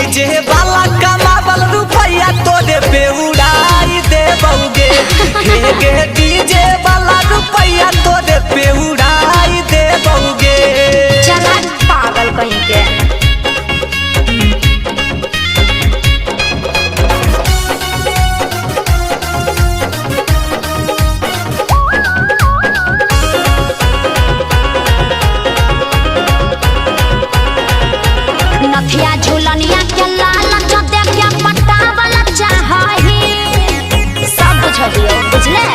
DJ वाला कमावल रुपया तोरे पे उड़ाई देबौगे। हे गे डीजे वाला रुपया तोरे पे उड़ाई देबौगे। चला पागल कहीं के। नथिया झूलनिया के लाल जो देखे पटावल चाही, सब बुझलियो बुझले।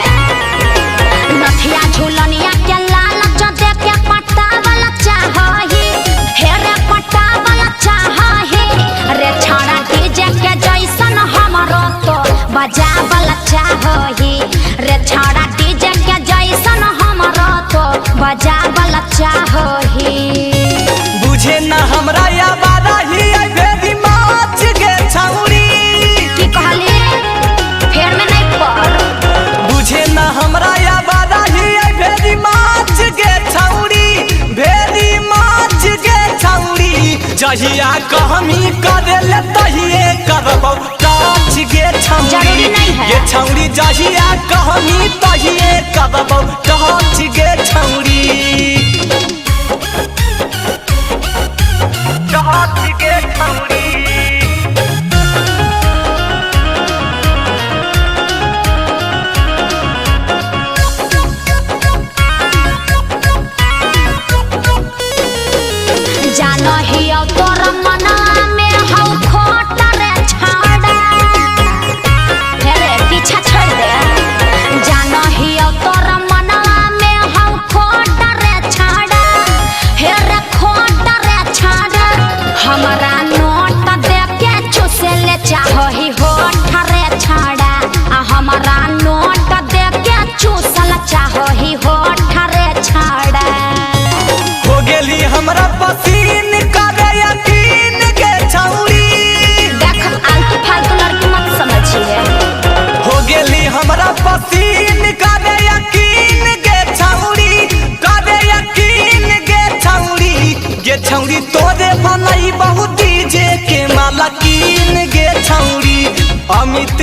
नथिया झूलनिया के लाल जो देखे पटावल चाही, हे रे पटावल चाही। रे छाड़ा डीजे के जैसन हमरो तो बजावल चाही। रे छाड़ा डीजे के जैसन हमरो तो बजावल चाही। बुझे ना हमरा या जहिया कहमी करेले तहिए करबौ काछ गे छौरी। ये छौरी जहिया कहमी तहिए करबौ काछ गे छौरी। काछ गे छौरी। जानो हियो तोर मना में हौ खोट रे छाड़ा, हे रे पीछा छोड़ दे। जानो हियो तोर मना में हौ खोट रे छाड़ा, हे रे खोट रे छाड़ा। हमरा नोट दे के चूसे ले चाहो ही होठ रे छाड़ा। हमरा नोट दे के चूसल चाहो ही होठ रे छाड़ा। हो गेली हमरा पसीन करे यकीन गे छौरी। देख आलतू फालतू लड़की मत समझिए। हो गेली हमरा पसीन करे यकीन गे छौरी। करे यकीन गे छौरी। गे छौरी तोरे बनई बहुत डीजे के मालकीन गे छौरी। अमित